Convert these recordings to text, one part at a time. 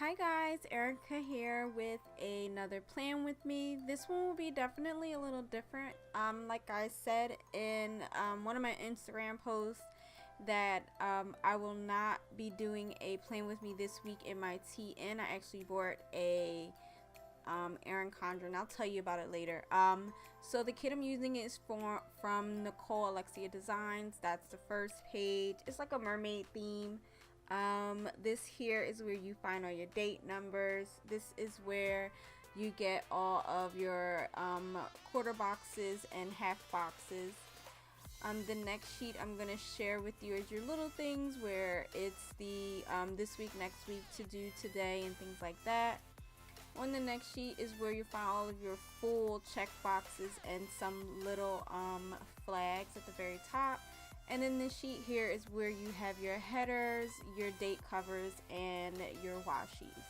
Hi guys, Erica here with another plan with me. This one will be definitely a little different. Like I said in one of my Instagram posts that I will not be doing a plan with me this week in my TN. I actually bought a Erin Condren. I'll tell you about it later. So the kit I'm using is from Nicole Alexia Designs. That's the first page. It's like a mermaid theme. This here is where you find all your date numbers. This is where you get all of your quarter boxes and half boxes. The next sheet I'm going to share with you is your little things where it's the this week, next week, to do today, and things like that. On the next sheet is where you find all of your full check boxes and some little flags at the very top. And then this sheet here is where you have your headers, your date covers, and your washies.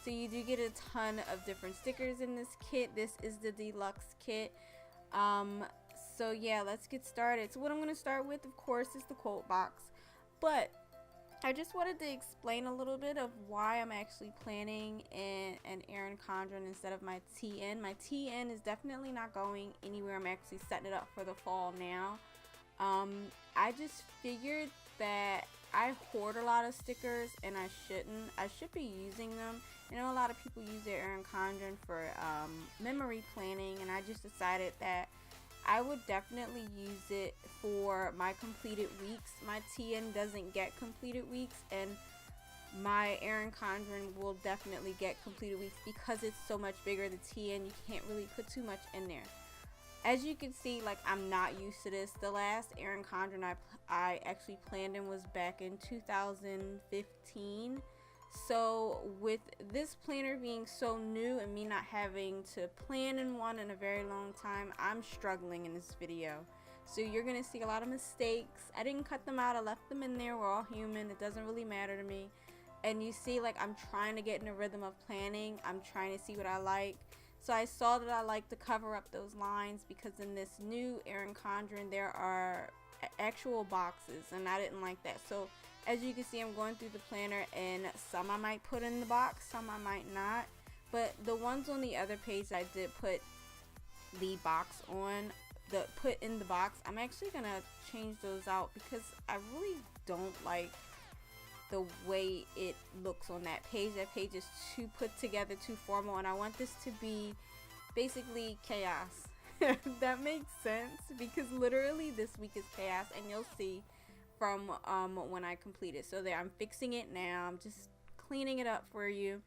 So you do get a ton of different stickers in this kit. This is the Deluxe kit. So yeah, let's get started. So what I'm going to start with, of course, is the quote box. But I just wanted to explain a little bit of why I'm actually planning an Erin Condren instead of my TN. My TN is definitely not going anywhere. I'm actually setting it up for the fall now. I just figured that I hoard a lot of stickers and I shouldn't. I should be using them. I know a lot of people use their Erin Condren for memory planning, and I just decided that I would definitely use it for my completed weeks. My TN doesn't get completed weeks, and my Erin Condren will definitely get completed weeks because it's so much bigger. The TN, you can't really put too much in there. As you can see, like, I'm not used to this. The last Erin Condren I actually planned in was back in 2015. So with this planner being so new and me not having to plan in one in a very long time, I'm struggling in this video. So you're gonna see a lot of mistakes. I didn't cut them out, I left them in there. We're all human, it doesn't really matter to me. And you see, like, I'm trying to get in a rhythm of planning. I'm trying to see what I like. So I saw that I like to cover up those lines because in this new Erin Condren there are actual boxes, and I didn't like that. So as you can see, I'm going through the planner, and some I might put in the box, some I might not. But the ones on the other page I did put the box on, put in the box, I'm actually gonna change those out because I really don't like the way it looks on that page. That page is too put together, too formal, and I want this to be basically chaos. That makes sense, because literally this week is chaos, and you'll see from when I complete it. So there, I'm fixing it now. I'm just cleaning it up for you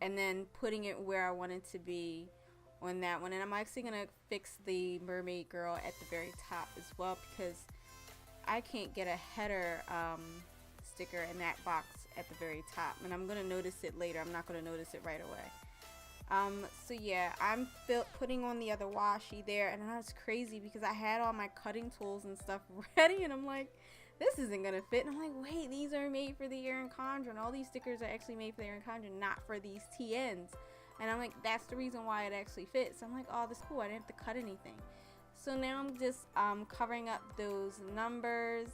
and then putting it where I want it to be on that one. And I'm actually gonna fix the mermaid girl at the very top as well, because I can't get a header sticker in that box at the very top, and I'm gonna notice it later. I'm not gonna notice it right away. So yeah, I'm putting on the other washi there, and I was crazy because I had all my cutting tools and stuff ready, and I'm like, this isn't gonna fit. And I'm like, wait, these are made for the Erin Condren. All these stickers are actually made for the Erin Condren, not for these TNs. And I'm like, that's the reason why it actually fits. I'm like, oh, this is cool. I didn't have to cut anything. So now I'm just covering up those numbers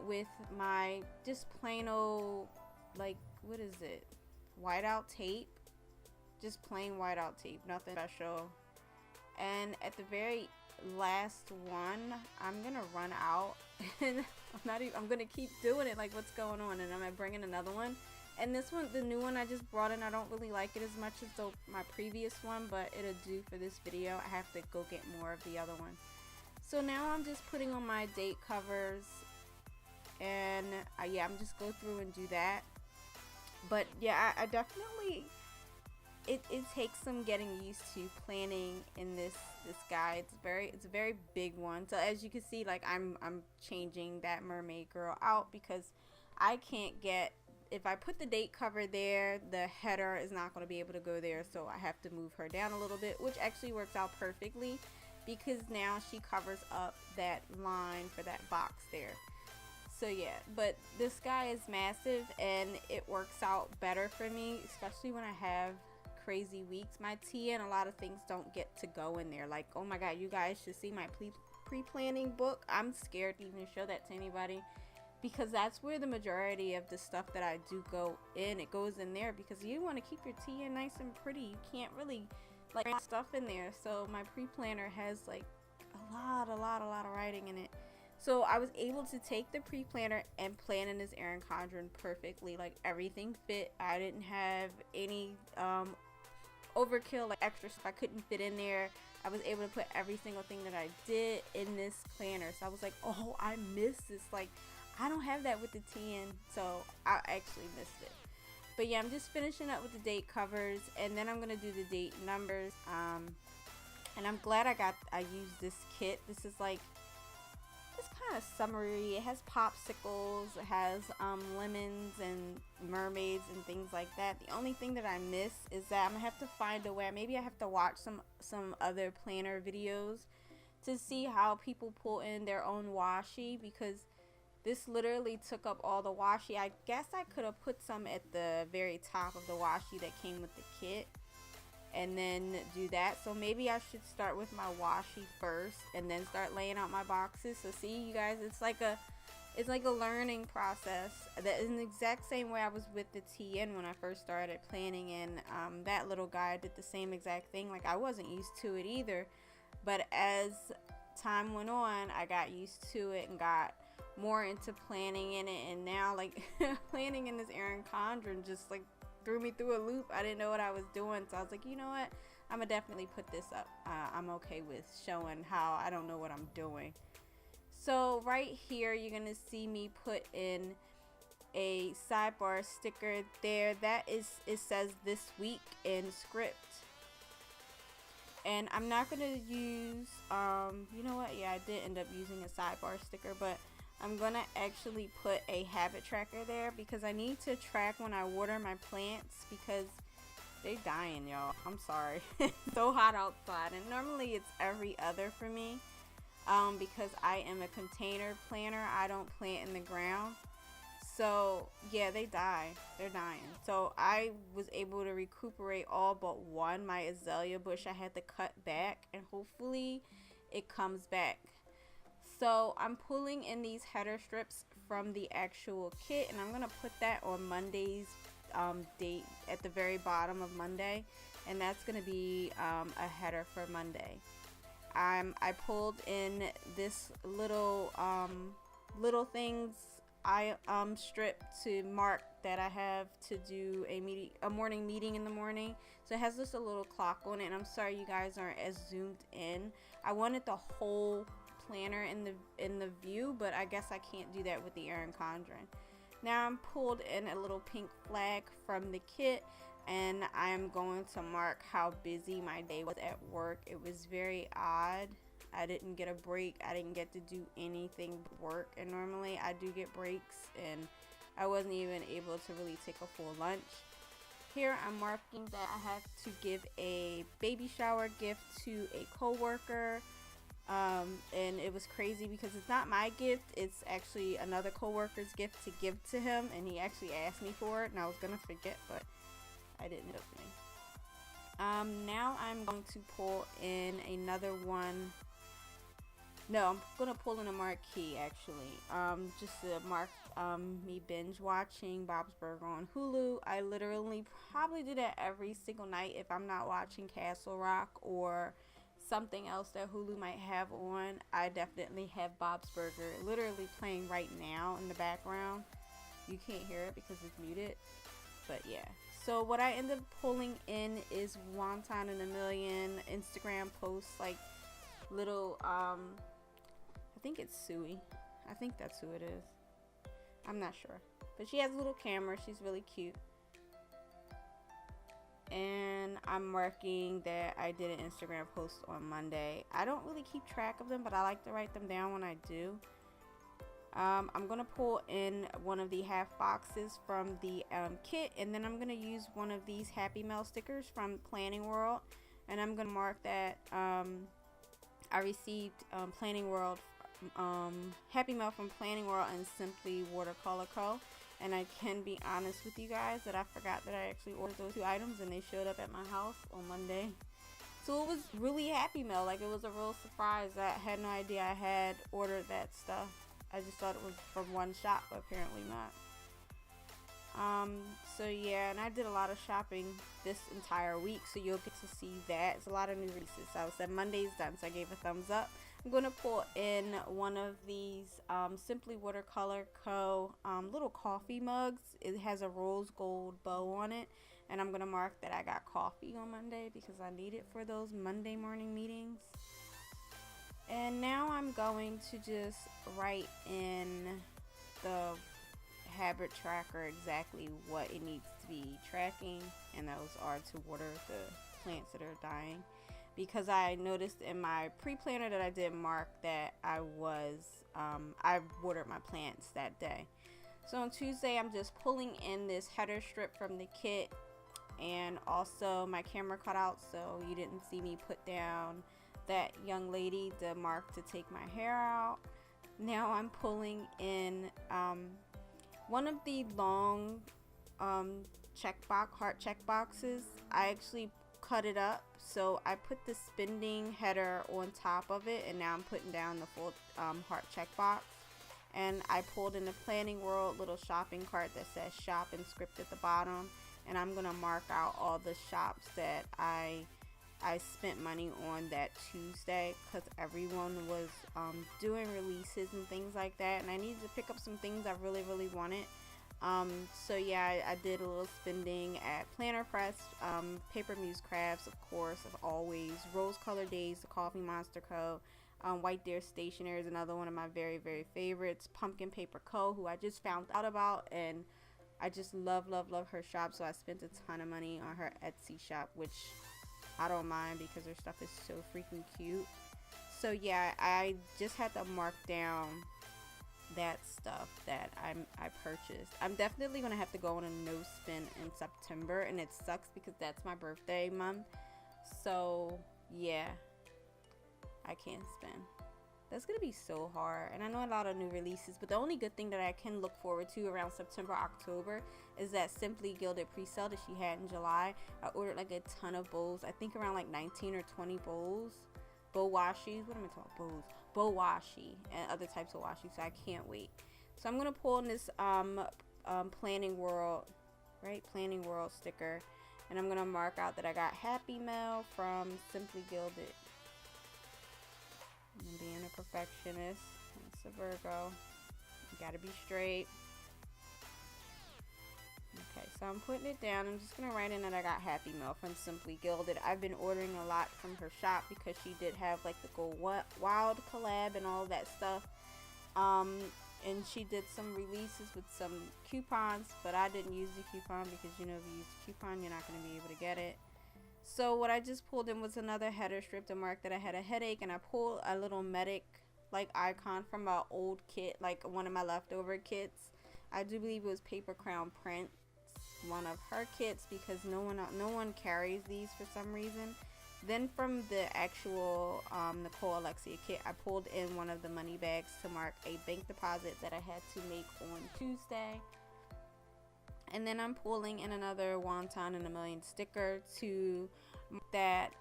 with my just plain old, like, what is it, whiteout tape, just plain whiteout tape, nothing special. And at the very last one, I'm gonna run out and I'm gonna keep doing it, like, what's going on, and I'm gonna bring in another one. And this one, the new one I just brought in, I don't really like it as much as my previous one, but it'll do for this video. I have to go get more of the other one. So now I'm just putting on my date covers, and yeah, I'm just go through and do that. But yeah, I definitely, it takes some getting used to planning in this guide. It's a very big one. So as you can see, like, I'm changing that mermaid girl out because I can't get, if I put the date cover there, the header is not going to be able to go there, so I have to move her down a little bit, which actually works out perfectly because now she covers up that line for that box there. So yeah, but this guy is massive and it works out better for me, especially when I have crazy weeks. My TN, a lot of things don't get to go in there. Like, oh my god, you guys should see my pre-planning book. I'm scared to even show that to anybody because that's where the majority of the stuff that I do go in, it goes in there, because you want to keep your tea in nice and pretty. You can't really like stuff in there. So my pre-planner has like a lot of writing in it. So I was able to take the pre-planner and plan in this Erin Condren perfectly. Like everything fit. I didn't have any overkill, like extra stuff I couldn't fit in there. I was able to put every single thing that I did in this planner. So I was like, oh, I missed this. Like, I don't have that with the TN, so I actually missed it. But yeah, I'm just finishing up with the date covers, and then I'm gonna do the date numbers. And I'm glad I used this kit. This is like, it's kind of summery. It has popsicles, it has lemons and mermaids and things like that. The only thing that I miss is that I'm gonna have to find a way. Maybe I have to watch some other planner videos to see how people pull in their own washi, because this literally took up all the washi. I guess I could have put some at the very top of the washi that came with the kit and then do that. So maybe I should start with my washi first and then start laying out my boxes. So see, you guys, it's like a learning process. That is the exact same way I was with the TN when I first started planning, and that little guy did the same exact thing. Like, I wasn't used to it either, but as time went on, I got used to it and got more into planning in it, and now like planning in this Erin Condren just like threw me through a loop. I didn't know what I was doing, so I was like, you know what, I'm gonna definitely put this up. I'm okay with showing how I don't know what I'm doing. So right here you're gonna see me put in a sidebar sticker there. That is, it says this week in script, and I'm not gonna use you know what, yeah, I did end up using a sidebar sticker, but I'm gonna actually put a habit tracker there because I need to track when I water my plants, because they're dying, y'all. I'm sorry. It's so hot outside, and normally it's every other for me because I am a container planter. I don't plant in the ground. So yeah, they die. They're dying. So I was able to recuperate all but one. My azalea bush I had to cut back, and hopefully it comes back. So I'm pulling in these header strips from the actual kit, and I'm gonna put that on Monday's date at the very bottom of Monday, and that's gonna be a header for Monday. I pulled in this little things strip to mark that I have to do a morning meeting in the morning. So it has just a little clock on it, and I'm sorry you guys aren't as zoomed in. I wanted the whole planner in the view, but I guess I can't do that with the Erin Condren. Now I'm pulled in a little pink flag from the kit, and I am going to mark how busy my day was at work. It was very odd. I didn't get a break. I didn't get to do anything but work, and normally I do get breaks, and I wasn't even able to really take a full lunch. Here I'm marking that I have to give a baby shower gift to a coworker. And it was crazy because it's not my gift, it's actually another coworker's gift to give to him, and he actually asked me for it, and I was gonna forget, but I didn't end up doing. Now I'm going to pull in another one. No, I'm gonna pull in a marquee actually, just to mark me binge watching Bob's Burger on Hulu. I literally probably do that every single night if I'm not watching Castle Rock or something else that Hulu might have on. I definitely have Bob's Burger literally playing right now in the background. You can't hear it because it's muted, but yeah. So what I end up pulling in is Wontoninamillion Instagram posts, like little I think it's Suey. I think that's who it is. I'm not sure, but she has a little camera. She's really cute. And I'm marking that I did an Instagram post on Monday. I don't really keep track of them, but I like to write them down when I do. I'm gonna pull in one of the half boxes from the kit, and then I'm gonna use one of these Happy Mail stickers from Planningworld, and I'm gonna mark that I received Planningworld Happy Mail from Planningworld and Simplywatercolorco. And I can be honest with you guys that I forgot that I actually ordered those two items, and they showed up at my house on Monday. So it was really Happy Mail. Like, it was a real surprise. I had no idea I had ordered that stuff. I just thought it was from one shop, but apparently not. So yeah, and I did a lot of shopping this entire week, so you'll get to see that. It's a lot of new releases. So I said Monday's done, so I gave a thumbs up. I'm going to pull in one of these Simplywatercolorco little coffee mugs. It has a rose gold bow on it, and I'm going to mark that I got coffee on Monday because I need it for those Monday morning meetings. And now I'm going to just write in the habit tracker exactly what it needs to be tracking, and those are to water the plants that are dying, because I noticed in my pre-planner that I did mark that I watered my plants that day. So on Tuesday I'm just pulling in this header strip from the kit, and also my camera cut out so you didn't see me put down that young lady, the mark to take my hair out. Now I'm pulling in one of the long heart check boxes. I actually cut it up, so I put the spending header on top of it, and now I'm putting down the full heart check box. And I pulled in the Planningworld little shopping cart that says shop and script at the bottom, and I'm gonna mark out all the shops that I spent money on that Tuesday, because everyone was doing releases and things like that, and I needed to pick up some things I really wanted. So yeah, I did a little spending at Planner Press, Papermusecrafts, of course, of always, Rose Color Days, the Coffee Monster Co., WhiteDeerStationery is another one of my very favorites, Pumpkin Paper Co., who I just found out about, and I just love her shop, so I spent a ton of money on her Etsy shop, which I don't mind because her stuff is so freaking cute. So yeah, I just had to mark down that stuff that I purchased. I'm definitely gonna have to go on a no spin in September, and it sucks because that's my birthday month. So yeah, I can't spend. That's gonna be so hard, and I know a lot of new releases, but the only good thing that I can look forward to around September, October is that Simply Gilded pre-sale that she had in July. I ordered like a ton of bowls, I think around like 19 or 20 bowls, bow washies, what am I talking, bowls, bow washi, and other types of washi, so I can't wait. So I'm gonna pull in this Planningworld sticker, and I'm gonna mark out that I got Happy Mail from Simply Gilded. I'm being a perfectionist. It's a Virgo. You gotta be straight. Okay, so I'm putting it down. I'm just gonna write in that I got Happy Mail from Simply Gilded. I've been ordering a lot from her shop because she did have like the Go Wild collab and all that stuff. And she did some releases with some coupons, but I didn't use the coupon because, you know, if you use the coupon, you're not gonna be able to get it. So what I just pulled in was another header strip to mark that I had a headache, and I pulled a little medic like icon from my old kit, like one of my leftover kits. I do believe it was Paper Crown Prints, one of her kits, because no one carries these for some reason. Then from the actual Nicole Alexia kit, I pulled in one of the money bags to mark a bank deposit that I had to make on Tuesday. And then I'm pulling in another Wontoninamillion sticker to that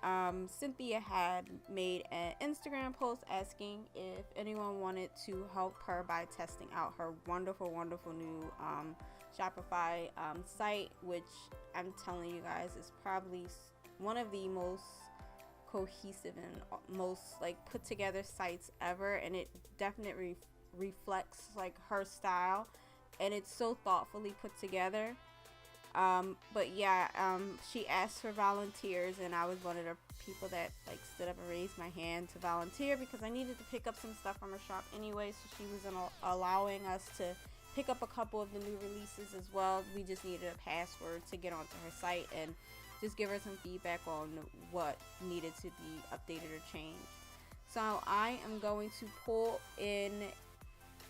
Cynthia had made an Instagram post asking if anyone wanted to help her by testing out her wonderful new Shopify site, which I'm telling you guys is probably one of the most cohesive and most like put together sites ever, and it definitely reflects like her style, and it's so thoughtfully put together. But yeah, she asked for volunteers, and I was one of the people that like stood up and raised my hand to volunteer because I needed to pick up some stuff from her shop anyway, so she was allowing us to pick up a couple of the new releases as well. We just needed a password to get onto her site and just give her some feedback on what needed to be updated or changed. So I am going to pull in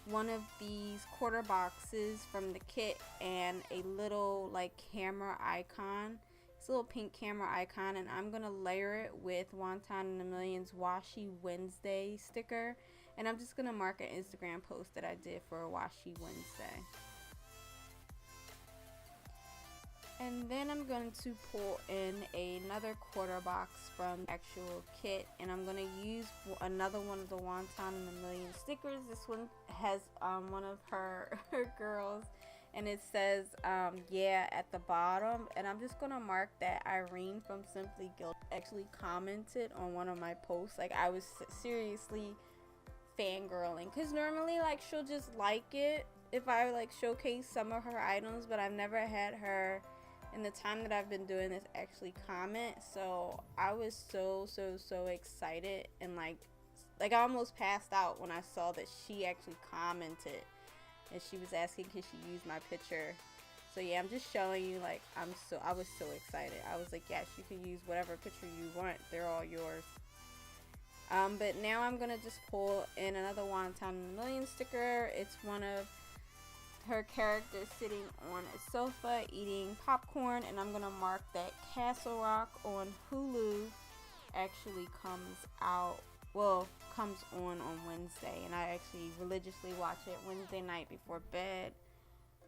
one of these quarter boxes from the kit and a little like camera icon. It's a little pink camera icon, and I'm gonna layer it with Wontoninamillion's Washi Wednesday sticker, and I'm just gonna mark an Instagram post that I did for Washi Wednesday. And then I'm going to pull in another quarter box from the actual kit, and I'm going to use another one of the Wontoninamillion stickers. This one has one of her girls, and it says yeah at the bottom, and I'm just going to mark that Irene from Simply Guild actually commented on one of my posts. Like, I was seriously fangirling, because normally like she'll just like it if I like showcase some of her items, but I've never had her in the time that I've been doing this actually comment. So I was so excited, and like I almost passed out when I saw that she actually commented, and she was asking could she use my picture. So yeah, I'm just showing you, like, I was so excited. I was like, yes, you can use whatever picture you want, they're all yours. But now I'm gonna just pull in another Wontoninamillion sticker. It's one of her character sitting on a sofa eating popcorn, and I'm gonna mark that Castle Rock on Hulu actually comes out, well, comes on Wednesday, and I actually religiously watch it Wednesday night before bed.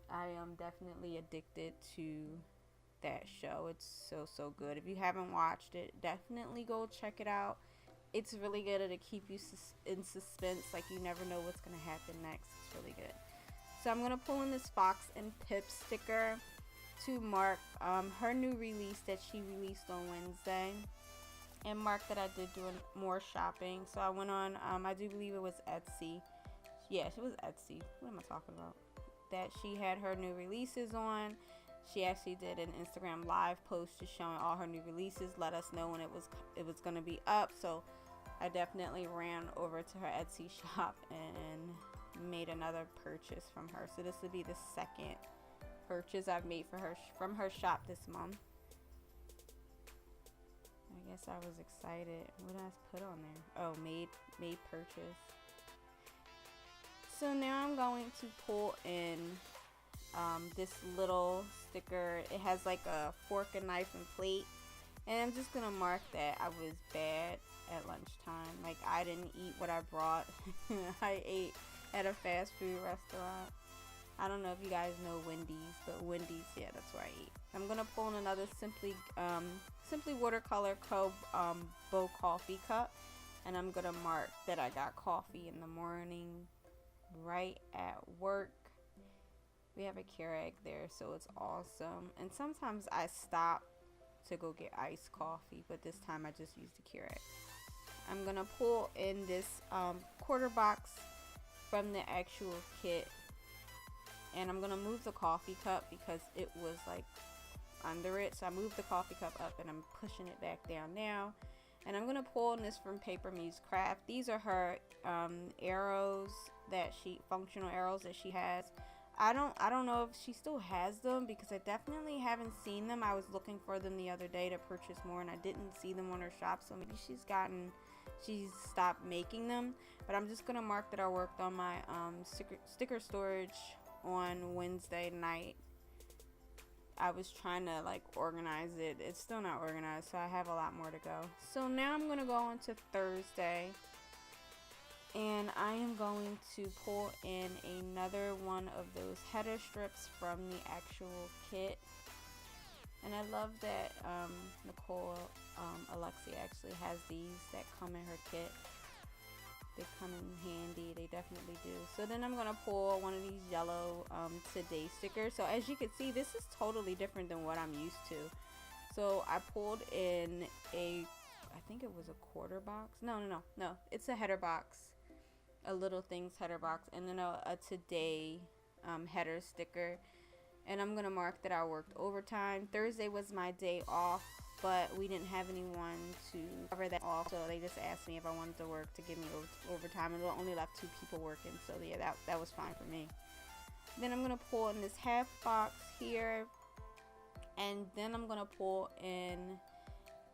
I am definitely addicted to that show. It's so good. If you haven't watched it, definitely go check it out. It's really good to keep you in suspense, like you never know what's gonna happen next. It's really good. So I'm going to pull in this Fox and Pip sticker to mark her new release that she released on Wednesday, and mark that I did do more shopping. So I went on, I do believe it was Etsy. Yeah, it was Etsy. What am I talking about? That she had her new releases on. She actually did an Instagram live post just showing all her new releases, let us know when it was going to be up. So I definitely ran over to her Etsy shop and made another purchase from her. So this would be the second purchase I've made for her from her shop this month. I guess I was excited. What did I put on there? Oh, made purchase. So now I'm going to pull in this little sticker. It has like a fork and knife and plate, and I'm just gonna mark that I was bad at lunchtime. Like, I didn't eat what I brought. I ate at a fast food restaurant. I don't know if you guys know Wendy's, but Wendy's, yeah, that's where I eat. I'm gonna pull in another Simplywatercolorco bow coffee cup, and I'm gonna mark that I got coffee in the morning right at work. We have a Keurig there, so it's awesome. And sometimes I stop to go get iced coffee, but this time I just used the Keurig. I'm gonna pull in this quarter box from the actual kit, and I'm gonna move the coffee cup because it was like under it. So I moved the coffee cup up and I'm pushing it back down now. And I'm gonna pull in this from Papermusecrafts. These are her arrows that functional arrows that she has. I don't know if she still has them, because I definitely haven't seen them. I was looking for them the other day to purchase more, and I didn't see them on her shop, so maybe she's stopped making them. But I'm just gonna mark that I worked on my sticker storage on Wednesday night. I was trying to like organize it. It's still not organized, so I have a lot more to go. So now I'm gonna go on to Thursday, and I am going to pull in another one of those header strips from the actual kit. And I love that Nicole Alexia actually has these that come in her kit. They come in handy, they definitely do. So then I'm gonna pull one of these yellow Today stickers. So as you can see, this is totally different than what I'm used to. So I pulled in I think it was a quarter box. No, it's a header box, a Little Things header box, and then a Today header sticker. And I'm gonna mark that I worked overtime. Thursday was my day off, but we didn't have anyone to cover that off, so they just asked me if I wanted to work to give me overtime, and they only left 2 people working, so yeah, that was fine for me. Then I'm gonna pull in this half box here, and then I'm gonna pull in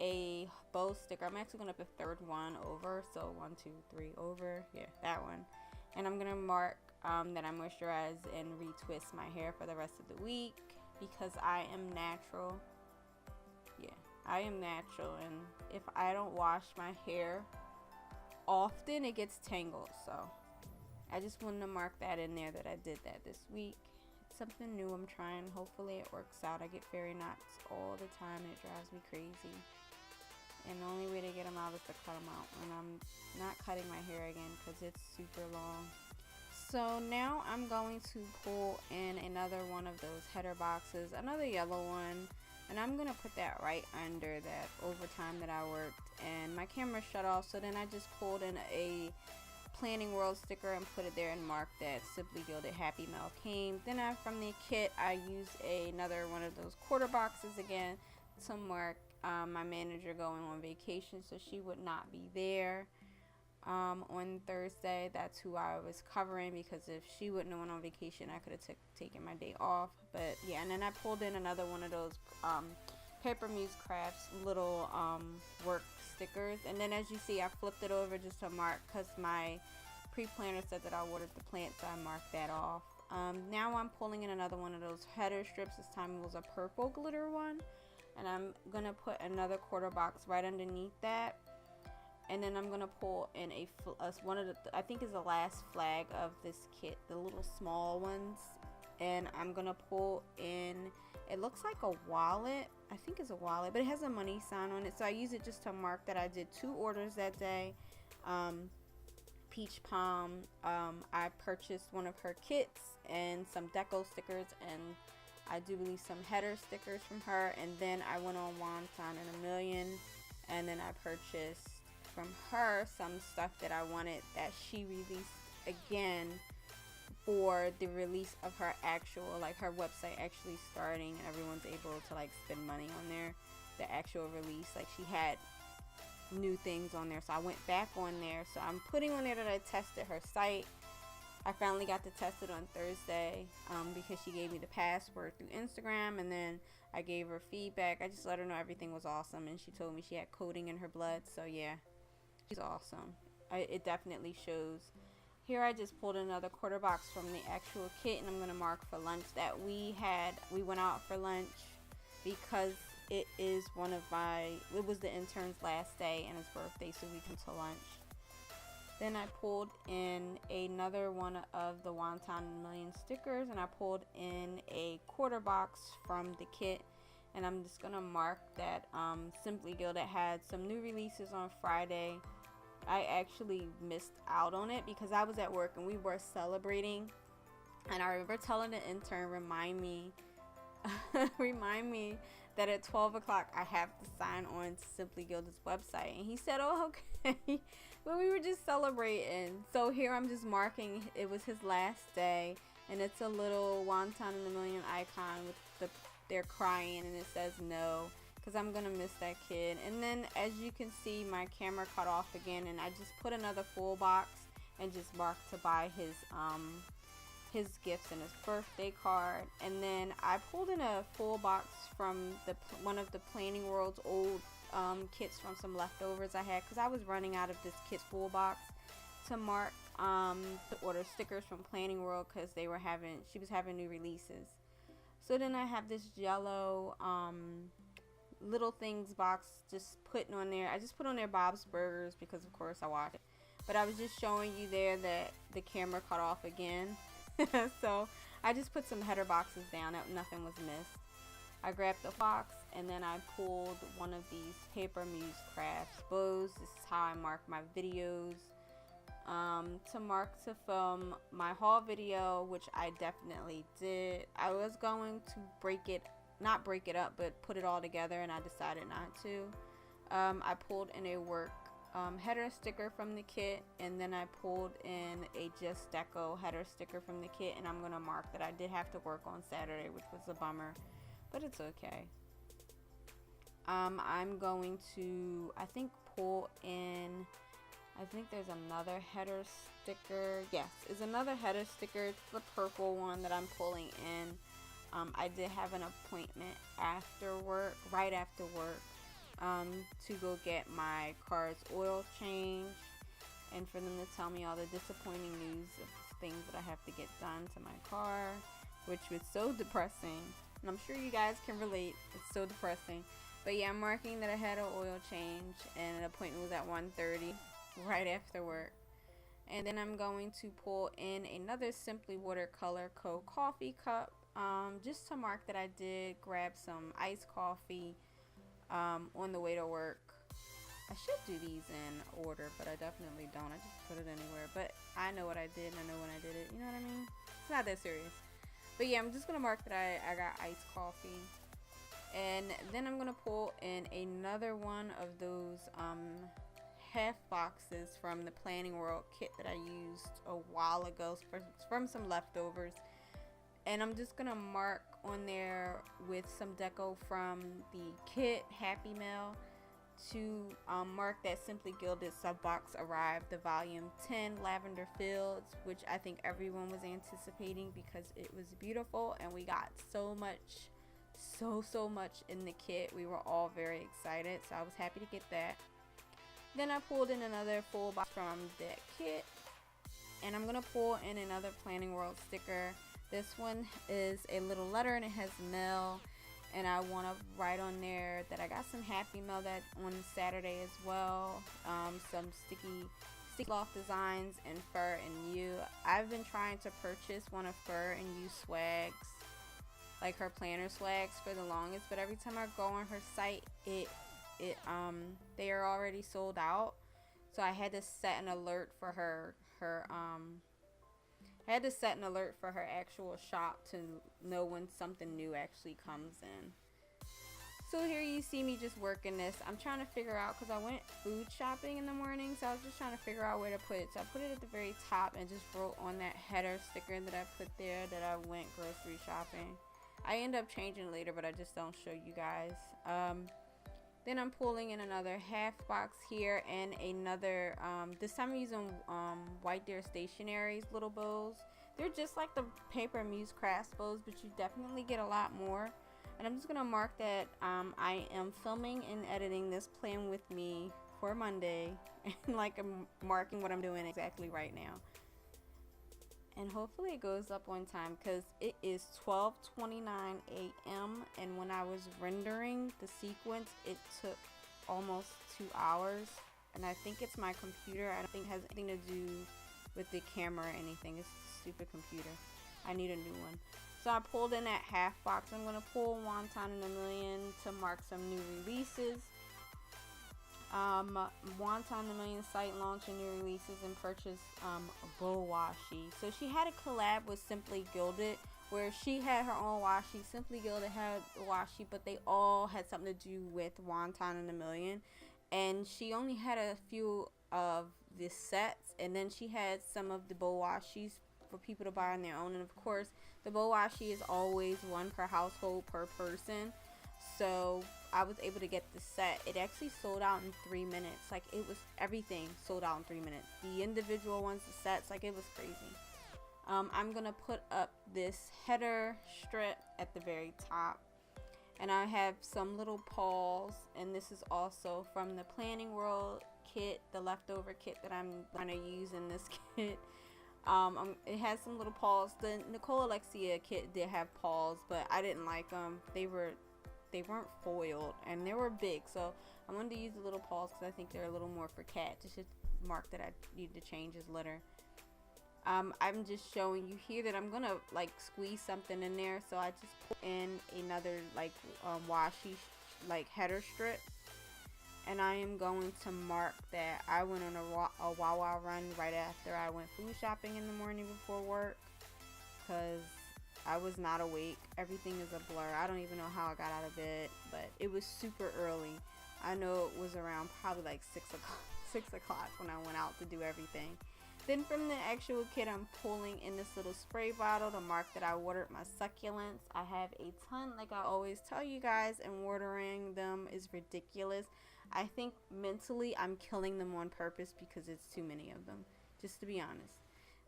a bow sticker. I'm actually gonna put the third one over, so 1, 2, 3 over, yeah, that one. And I'm gonna mark that I moisturize and retwist my hair for the rest of the week, because I am natural. Yeah, I am natural, and if I don't wash my hair often, it gets tangled. So I just wanted to mark that in there, that I did that this week. something new I'm trying. Hopefully it works out. I get fairy knots all the time and it drives me crazy. And the only way to get them out is to cut them out. And I'm not cutting my hair again because it's super long. So now I'm going to pull in another one of those header boxes, another yellow one, and I'm going to put that right under that overtime that I worked. And my camera shut off, so then I just pulled in a Planningworld sticker and put it there and marked that Simply Gilded Happy Mail came. Then from the kit, I used another one of those quarter boxes again to mark my manager going on vacation, so she would not be there on Thursday. That's who I was covering, because if she wouldn't have went on vacation, I could have taken my day off. But yeah, and then I pulled in another one of those Papermusecrafts little work stickers, and then as you see, I flipped it over just to mark, because my pre-planner said that I watered the plant, so I marked that off. Now I'm pulling in another one of those header strips. This time it was a purple glitter one, and I'm gonna put another quarter box right underneath that. And then I'm gonna pull in one of the, I think is the last flag of this kit, the little small ones. And I'm gonna pull in, it looks like a wallet. I think it's a wallet, but it has a money sign on it. So I use it just to mark that I did 2 orders that day. Peach Palm, I purchased one of her kits and some deco stickers, and I do believe some header stickers from her. And then I went on Wontoninamillion, and then I purchased from her some stuff that I wanted that she released again for the release of her actual, like her website actually starting, and everyone's able to like spend money on there, the actual release. Like she had new things on there, so I went back on there. So I'm putting on there that I tested her site. I finally got to test it on Thursday because she gave me the password through Instagram, and then I gave her feedback. I just let her know everything was awesome, and she told me she had coding in her blood. So yeah, she's awesome. It definitely shows. Here I just pulled another quarter box from the actual kit, and I'm going to mark for lunch that we went out for lunch because it is it was the intern's last day and his birthday, so we went to lunch. Then I pulled in another one of the Wontoninamillion stickers, and I pulled in a quarter box from the kit, and I'm just gonna mark that Simply Gilded had some new releases on Friday. I actually missed out on it because I was at work and we were celebrating, and I remember telling the intern, remind me that at 12 o'clock I have to sign on to Simply Gilded's website, and he said, oh, okay. But we were just celebrating. So here I'm just marking it was his last day, and it's a little Wontoninamillion icon with they're crying, and it says no, because I'm gonna miss that kid. And then as you can see, my camera cut off again, and I just put another full box and just marked to buy his gifts and his birthday card. And then I pulled in a full box from one of the Planningworld's old kits from some leftovers I had, because I was running out of this kit full box to mark to order stickers from Planningworld, because she was having new releases. So then I have this yellow little things box just putting on there. I just put on there Bob's Burgers because of course I watch it, but I was just showing you there that the camera cut off again. So I just put some header boxes down that nothing was missed. I grabbed the box, and then I pulled one of these Papermusecrafts bows. This is how I mark my videos. To mark to film my haul video, which I definitely did. I was going to not break it up, but put it all together, and I decided not to. I pulled in a work header sticker from the kit, and then I pulled in a Just Deco header sticker from the kit, and I'm going to mark that I did have to work on Saturday, which was a bummer, but it's okay. I'm going to, I think there's another header sticker. Yes, it's another header sticker. It's the purple one that I'm pulling in. I did have an appointment right after work, to go get my car's oil change, and for them to tell me all the disappointing news of things that I have to get done to my car, which was so depressing. And I'm sure you guys can relate. It's so depressing. But yeah, I'm marking that I had an oil change, and an appointment was at 1:30 right after work. And then I'm going to pull in another Simplywatercolorco coffee cup. just to mark that I did grab some iced coffee on the way to work. I should do these in order, but I definitely don't. I just put it anywhere. But I know what I did and I know when I did it. You know what I mean? It's not that serious. But yeah, I'm just going to mark that I got iced coffee. And then I'm going to pull in another one of those half boxes from the Planningworld kit that I used a while ago from some leftovers. And I'm just going to mark on there with some deco from the kit Happy Mail to mark that Simply Gilded sub box arrived, the volume 10 Lavender Fields, which I think everyone was anticipating because it was beautiful and we got so much in the kit. We were all very excited, so I was happy to get that. Then I pulled in another full box from that kit, and I'm gonna pull in another Planningworld sticker. This one is a little letter and it has mail. And I want to write on there that I got some Happy Mail that on Saturday as well. Some sticky loft designs in Fur and You. I've been trying to purchase one of Fur and You swags, like her planner swags, for the longest. But every time I go on her site, they are already sold out. So I had to set an alert for her actual shop to know when something new actually comes in. So here you see me just working this. I'm trying to figure out, because I went food shopping in the morning, so I was just trying to figure out where to put it. So I put it at the very top and just wrote on that header sticker that I put there that I went grocery shopping. I end up changing later, but I just don't show you guys. Then I'm pulling in another half box here and another, this time I'm using WhiteDeerStationery's little bows. They're just like the Papermusecrafts bows, but you definitely get a lot more. And I'm just going to mark that I am filming and editing this plan with me for Monday. And like I'm marking what I'm doing exactly right now. And hopefully it goes up on time, because it is 12:29 a.m. and when I was rendering the sequence, it took almost 2 hours. And I think it's my computer. I don't think it has anything to do with the camera or anything. It's a stupid computer. I need a new one. So I pulled in that half box. I'm going to pull Wontoninamillion to mark some new releases. Wontoninamillion site launched new releases and purchased bow washi. So she had a collab with Simply Gilded where she had her own washi. Simply Gilded had washi, but they all had something to do with Wontoninamillion. And she only had a few of the sets, and then she had some of the bow washis for people to buy on their own. And of course, the bow washi is always one per household per person. So I was able to get the set. It actually sold out in 3 minutes. Like, it was everything sold out in 3 minutes. The individual ones, the sets, like, it was crazy. I'm gonna put up this header strip at the very top, and I have some little paws, and this is also from the Planningworld kit, the leftover kit that I'm gonna use in this kit. It has some little paws. The Nicole Alexia kit did have paws, but I didn't like them. They weren't foiled and they were big, so I'm going to use the little paws because I think they're a little more for cat. Just mark that I need to change his litter. I'm just showing you here that I'm gonna like squeeze something in there, so I just put in another like washi like header strip, and I am going to mark that I went on a Wawa run right after I went food shopping in the morning before work, because I was not awake. Everything is a blur. I don't even know how I got out of bed, but it was super early. I know it was around probably like 6 o'clock when I went out to do everything. Then from the actual kit, I'm pulling in this little spray bottle to mark that I watered my succulents. I have a ton, like I always tell you guys, and watering them is ridiculous. I think mentally I'm killing them on purpose because it's too many of them, just to be honest.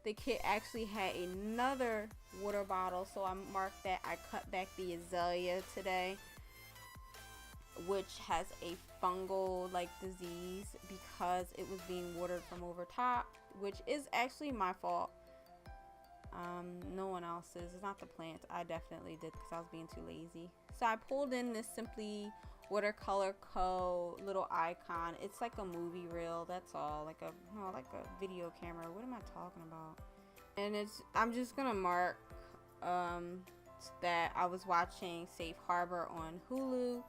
The kit actually had another water bottle, so I marked that I cut back the azalea today, which has a fungal like disease because it was being watered from over top, which is actually my fault. No one else's. It's not the plants. I definitely did because I was being too lazy. So I pulled in this Simplywatercolorco little icon. It's like a movie reel, that's all. Like a video camera. What am I talking about? And I'm just gonna mark that I was watching Safe Harbor on Hulu,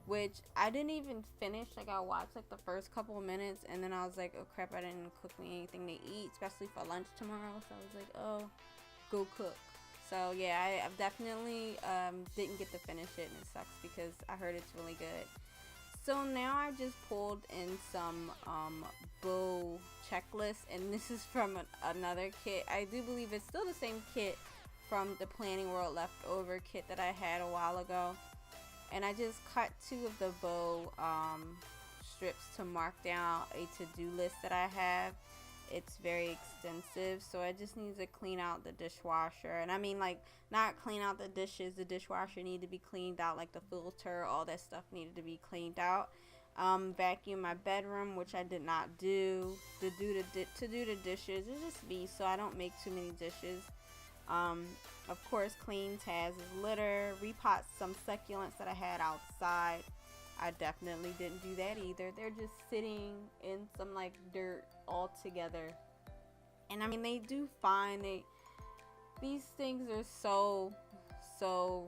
which I didn't even finish. Like, I watched like the first couple of minutes, and then I was like, oh crap, I didn't cook me anything to eat, especially for lunch tomorrow. So I was like, oh, go cook. So yeah, I definitely didn't get to finish it, and it sucks because I heard it's really good. So now I just pulled in some bow checklists, and this is from another kit. I do believe it's still the same kit from the Planningworld leftover kit that I had a while ago. And I just cut 2 of the bow strips to mark down a to-do list that I have. It's very extensive, so I just need to clean out the dishwasher. And I mean, like, not clean out the dishes. The dishwasher need to be cleaned out, like the filter, all that stuff needed to be cleaned out. Vacuum my bedroom, which I did not do. To do the dishes, it's just me, so I don't make too many dishes. Of course, clean Taz's litter, repot some succulents that I had outside. I definitely didn't do that either. They're just sitting in some like dirt all together. And I mean, they do fine. These things are so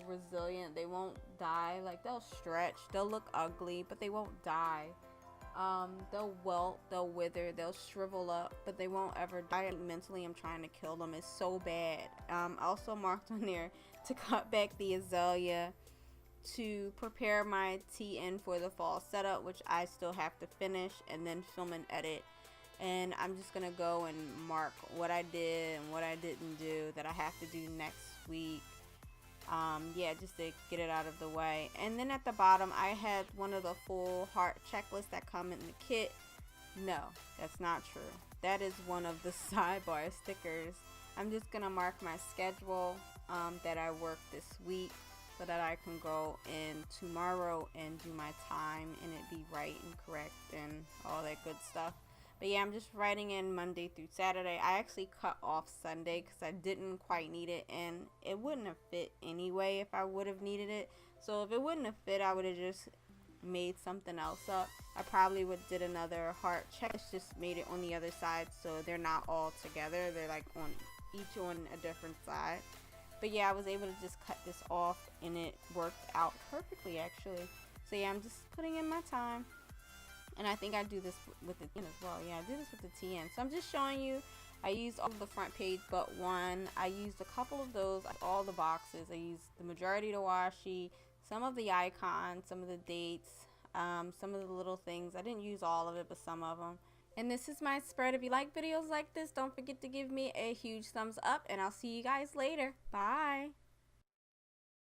resilient. They won't die. Like, they'll stretch, they'll look ugly, but they won't die. They'll wilt, they'll wither, they'll shrivel up, but they won't ever die. Mentally, I'm trying to kill them. It's so bad. I also marked on there to cut back the azalea, to prepare my TN for the fall setup, which I still have to finish, and then film and edit. And I'm just gonna go and mark what I did and what I didn't do that I have to do next week. Yeah, just to get it out of the way. And then at the bottom, I had one of the full heart checklists that come in the kit. No, that's not true. That is one of the sidebar stickers. I'm just gonna mark my schedule that I work this week, so that I can go in tomorrow and do my time and it be right and correct and all that good stuff. But yeah, I'm just writing in Monday through Saturday. I actually cut off Sunday because I didn't quite need it, and it wouldn't have fit anyway if I would have needed it. So if it wouldn't have fit, I would have just made something else up. I probably would did another heart check, just made it on the other side so they're not all together. They're like on each on a different side. But yeah, I was able to just cut this off, and it worked out perfectly, actually. So yeah, I'm just putting in my time. And I think I do this with the TN as well. Yeah, I do this with the TN. So I'm just showing you. I used all of the front page but one. I used a couple of those, all the boxes. I used the majority of the washi, some of the icons, some of the dates, some of the little things. I didn't use all of it, but some of them. And this is my spread. If you like videos like this, don't forget to give me a huge thumbs up, and I'll see you guys later. Bye.